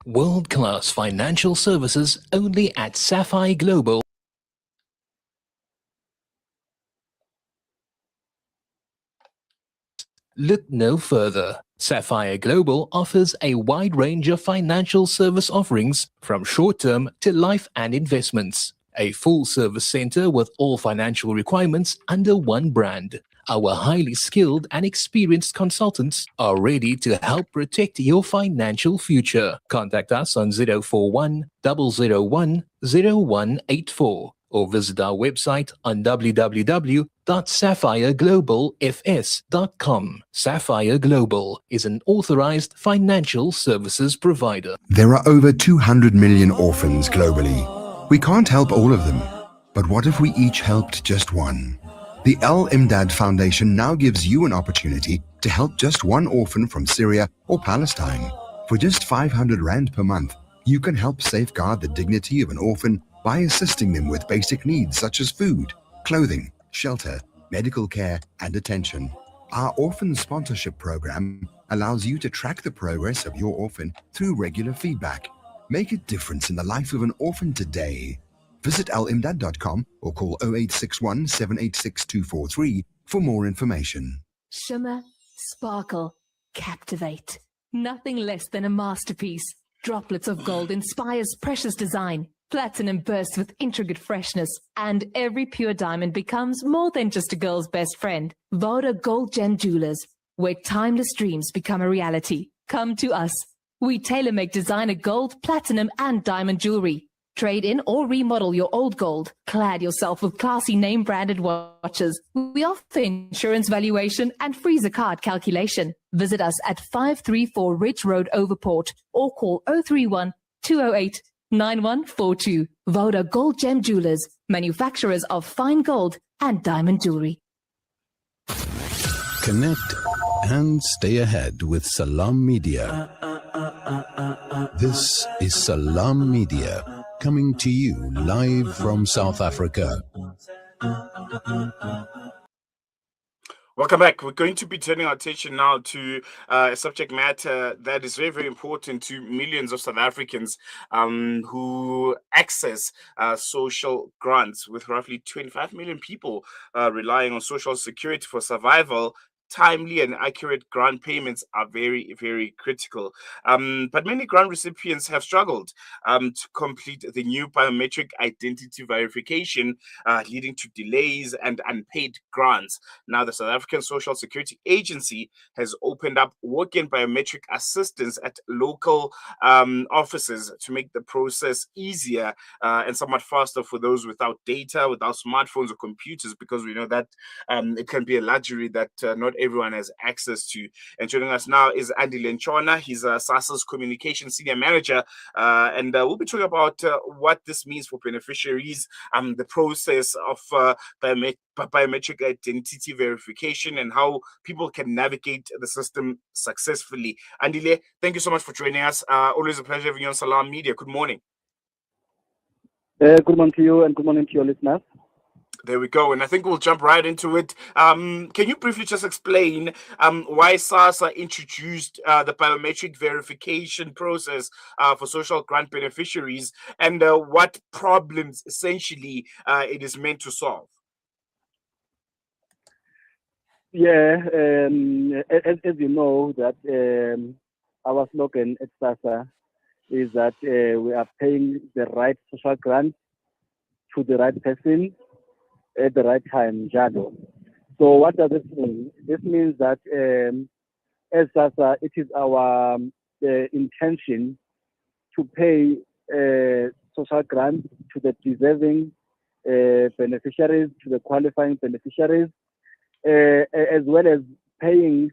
World-class financial services only at Sapphire Global. Look no further. Sapphire Global offers a wide range of financial service offerings from short-term to life and investments. A full-service center with all financial requirements under one brand. Our highly skilled and experienced consultants are ready to help protect your financial future. Contact us on 041 001 0184 or visit our website on www.sapphireglobalfs.com. Sapphire Global is an authorized financial services provider. There are over 200 million orphans globally. We can't help all of them, but what if we each helped just one? The Al Imdad Foundation now gives you an opportunity to help just one orphan from Syria or Palestine. For just 500 Rand per month, you can help safeguard the dignity of an orphan by assisting them with basic needs such as food, clothing, shelter, medical care, and attention. Our orphan sponsorship program allows you to track the progress of your orphan through regular feedback. Make a difference in the life of an orphan today. Visit alimdad.com or call 0861 786 243 for more information. Shimmer, sparkle, captivate. Nothing less than a masterpiece. Droplets of gold inspires precious design. Platinum bursts with intricate freshness. And every pure diamond becomes more than just a girl's best friend. Voda Gold Gem Jewelers, where timeless dreams become a reality. Come to us. We tailor-make designer gold, platinum, and diamond jewelry. Trade in or remodel your old gold. Clad yourself with classy name-branded watches. We offer insurance valuation and freezer card calculation. Visit us at 534 Ridge Road, Overport, or call 031 208 9142. Voda Gold Gem Jewelers, manufacturers of fine gold and diamond jewelry. Connect and stay ahead with Salam Media. This is Salam Media, coming to you live from South Africa. Welcome back. We're going to be turning our attention now to a subject matter that is very, very important to millions of South Africans who access social grants, with roughly 25 million people relying on social security for survival. Timely and accurate grant payments are very, very critical. But many grant recipients have struggled to complete the new biometric identity verification, leading to delays and unpaid grants. Now, the South African Social Security Agency has opened up walk-in biometric assistance at local offices to make the process easier and somewhat faster for those without data, without smartphones or computers, because we know that it can be a luxury that not everyone has access to. And joining us now is Andile Tshona. He's SASSA's Communication Senior Manager, and we'll be talking about what this means for beneficiaries, the process of biometric identity verification, and how people can navigate the system successfully. Andile, thank you so much for joining us. Always a pleasure having you on Salam Media. Good morning. Good morning to you, and good morning to your listeners. There we go. And I think we'll jump right into it. Can you briefly just explain why SASSA introduced the biometric verification process for social grant beneficiaries, and what problems essentially it is meant to solve? Yeah, as you know, that our slogan at SASSA is that we are paying the right social grant to the right person at the right time, Jado. So what does this mean? This means that as SASSA, it is our intention to pay social grants to the deserving beneficiaries, to the qualifying beneficiaries, as well as paying,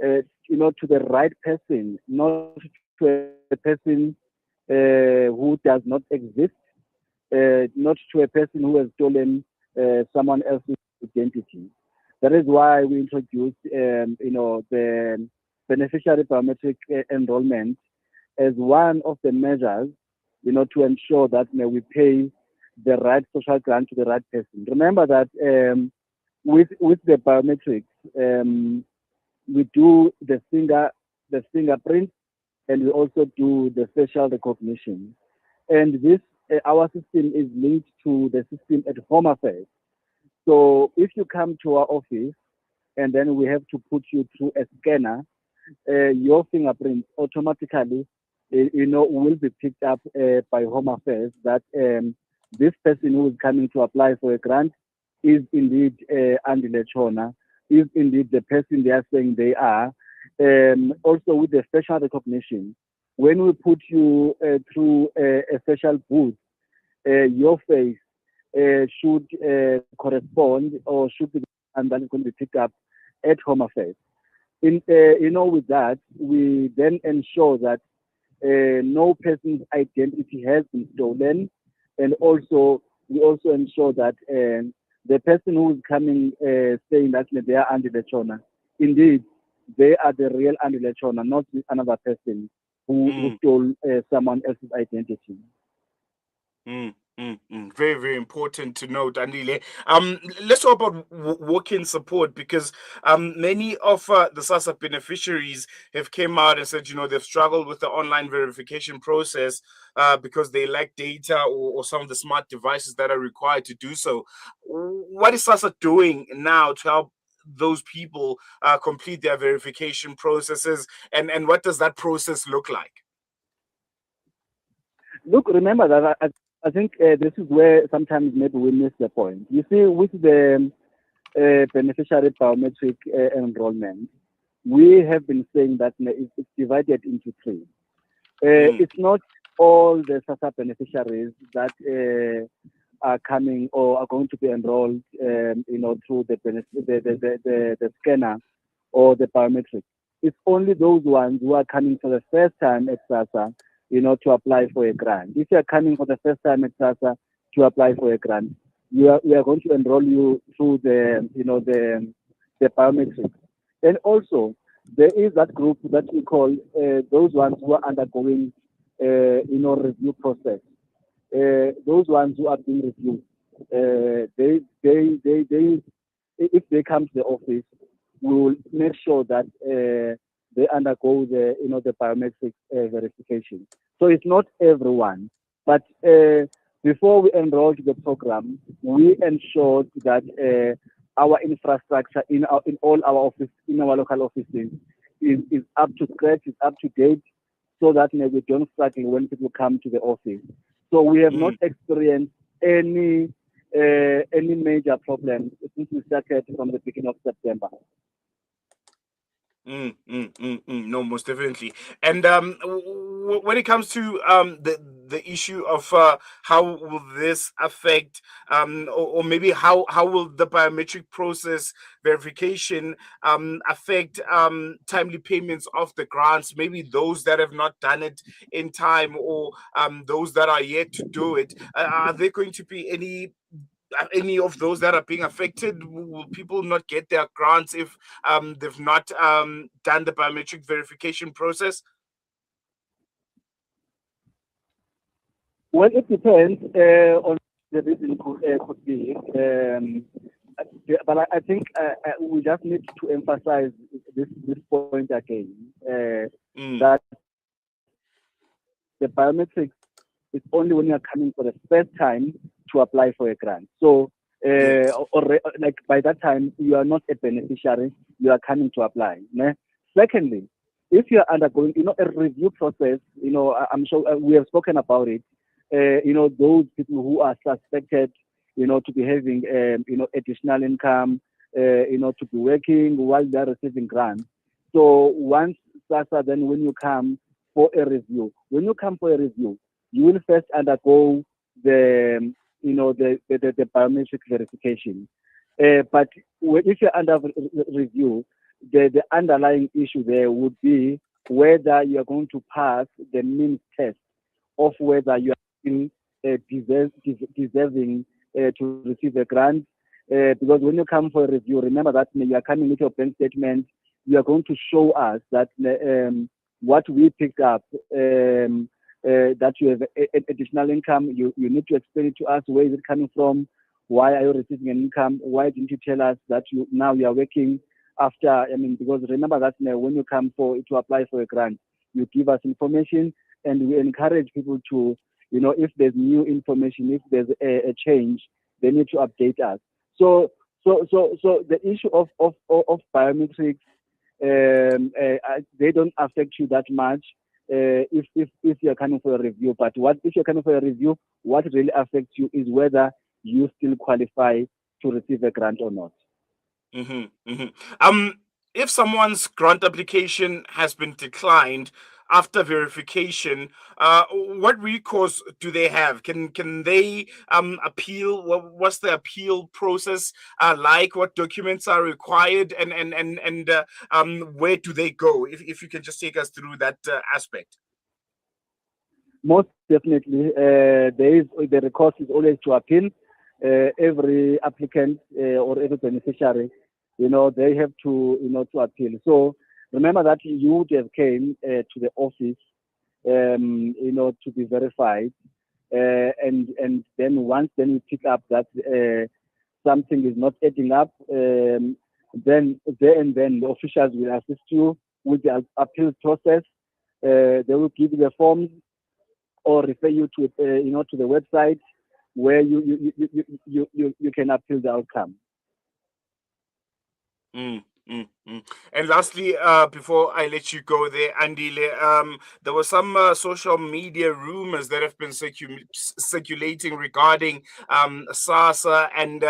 to the right person, not to a person who does not exist, not to a person who has stolen someone else's identity. That is why we introduced, the beneficiary biometric enrollment as one of the measures, to ensure that we pay the right social grant to the right person. Remember that with the biometrics, we do the fingerprint, and we also do the facial recognition. And this, our system is linked to the system at Home Affairs. So if you come to our office and then we have to put you through a scanner, your fingerprint automatically, will be picked up by Home Affairs that this person who is coming to apply for a grant is indeed Andile Tshona, is indeed the person they are saying they are. Also with the facial recognition, when we put you through a facial booth, your face should correspond or should be, and that is going to be picked up at Home Affairs. With that, we then ensure that no person's identity has been stolen, and also we also ensure that the person who is coming saying that they are Andile Tshona, indeed they are the real Andile Tshona, not another person who stole someone else's identity. Very, very important to note, Andile. Let's talk about walk-in support, because many of the SASSA beneficiaries have came out and said, they've struggled with the online verification process because they lack data or some of the smart devices that are required to do so. What is SASSA doing now to help those people complete their verification processes, and what does that process look like? Look, remember that I think this is where sometimes maybe we miss the point. You see, with the beneficiary biometric enrollment, we have been saying that it's divided into three. It's not all the SASSA beneficiaries that are coming or are going to be enrolled, through the scanner or the biometric. It's only those ones who are coming for the first time at SASSA, to apply for a grant. If you are coming for the first time at SASSA to apply for a grant, we are going to enroll you through the biometrics. And also, there is that group that we call those ones who are undergoing, review process. Those ones who are being reviewed, if they come to the office, we will make sure that they undergo the biometric verification. So it's not everyone, but before we enrolled the program, we ensured that our infrastructure in all our offices, in our local offices, is up to scratch, is up to date, so that we don't struggle when people come to the office. So we have not experienced any major problems since we started from the beginning of September. No, most definitely. And when it comes to the issue of how will this affect, or maybe how will the biometric process verification affect timely payments of the grants? Maybe those that have not done it in time, or those that are yet to do it. Are there going to be any of those that are being affected? Will people not get their grants if they've not done the biometric verification process? Well, it depends on the reason could be. But I think we just need to emphasize this point again, that the biometrics is only when you are coming for the first time to apply for a grant. So, like by that time, you are not a beneficiary, you are coming to apply. Secondly, if you are undergoing, a review process, I'm sure we have spoken about it. Those people who are suspected, to be having, additional income, to be working while they're receiving grants. So once SASSA, then when you come for a review, you will first undergo the biometric verification. But if you're under review, the underlying issue there would be whether you are going to pass the means test of whether you are deserving to receive a grant. Because when you come for a review, remember that you are coming with your bank statement. You are going to show us that what we picked up, that you have additional income. You need to explain it to us. Where is it coming from? Why are you receiving an income? Why didn't you tell us that now you are working after? Because remember that when you come to apply for a grant, you give us information, and we encourage people to, if there's new information, if there's a change, they need to update us. So the issue of biometrics, they don't affect you that much if you're coming for a review. But if you're coming for a review, what really affects you is whether you still qualify to receive a grant or not. If someone's grant application has been declined after verification, what recourse do they have? Can they appeal? What's the appeal process like? What documents are required, and where do they go? If you can just take us through that aspect. Most definitely, the recourse is always to appeal. Every applicant or every beneficiary, they have to appeal. So remember that you would have came to the office, to be verified, and then once you pick up that something is not adding up, then the officials will assist you with the appeal process. They will give you the forms or refer you to to the website where you can appeal the outcome. And lastly, before I let you go there, Andile, there were some social media rumors that have been circulating regarding SASSA and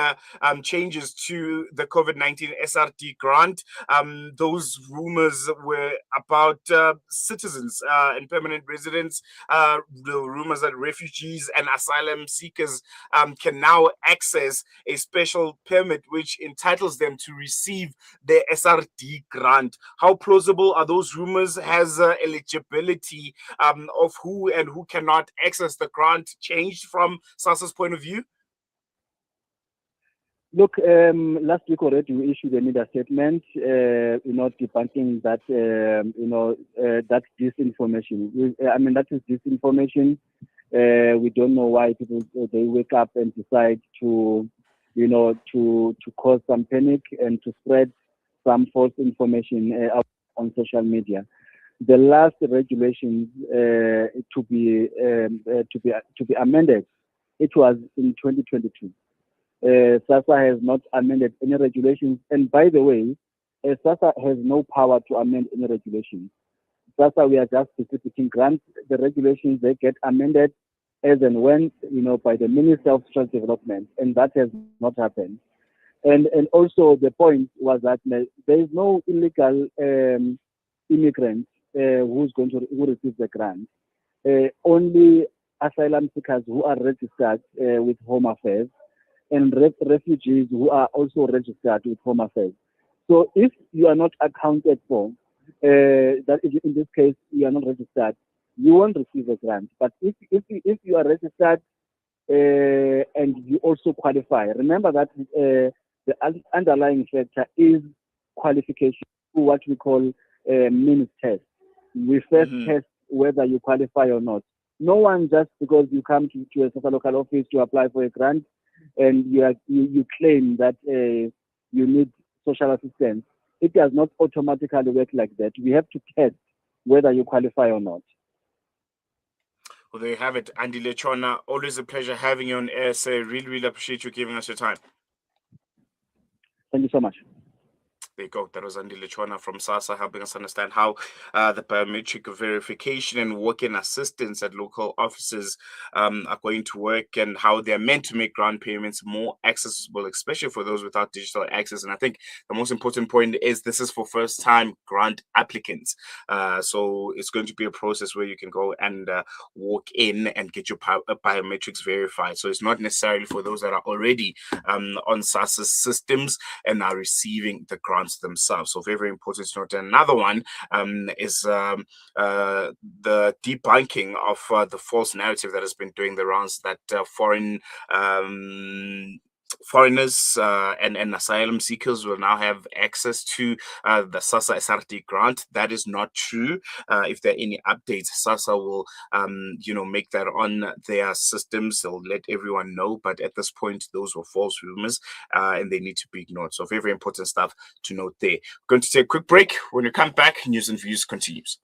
changes to the COVID-19 SRD grant. Those rumors were about citizens and permanent residents. The rumors that refugees and asylum seekers can now access a special permit which entitles them to receive the SRD grant. How plausible are those rumors? Has eligibility of who and who cannot access the grant changed from SASSA's point of view? Look, last week already we issued a media statement, debunking that, that disinformation. That is disinformation. We don't know why people they wake up and decide to cause some panic and to spread some false information out on social media. The last regulations to be amended, it was in 2022. SASSA has not amended any regulations, and by the way, SASSA has no power to amend any regulations. SASSA, we are just distributing grants. The regulations they get amended as and when by the Minister of Social Development, and that has not happened. And also the point was that there is no illegal immigrant who receives the grant. Only asylum seekers who are registered with Home Affairs and refugees who are also registered with Home Affairs. So if you are not accounted for, that in this case you are not registered, you won't receive a grant. But if you are registered and you also qualify, remember that the underlying factor is qualification, what we call a means test. We first test whether you qualify or not. No one, just because you come to a SASSA local office to apply for a grant and you claim that you need social assistance, it does not automatically work like that. We have to test whether you qualify or not. Well, there you have it, Andile Tshona. Always a pleasure having you on air, sir. Really, really appreciate you giving us your time. Thank you so much. There you go. That was Andile Tshona from SASSA, helping us understand how the biometric verification and walk-in assistance at local offices are going to work, and how they're meant to make grant payments more accessible, especially for those without digital access. And I think the most important point is this is for first-time grant applicants. So it's going to be a process where you can go and walk in and get your biometrics verified. So it's not necessarily for those that are already on SASSA's systems and are receiving the grant themselves. So very, very important to note. Another one is the debunking of the false narrative that has been doing the rounds that foreigners and asylum seekers will now have access to the SASSA SRD grant. That is not true. If there are any updates, SASSA will make that on their systems. They'll let everyone know, but at this point those were false rumors and they need to be ignored. So very, very important stuff to note there. We're going to take a quick break. When we come back, News and Views continues.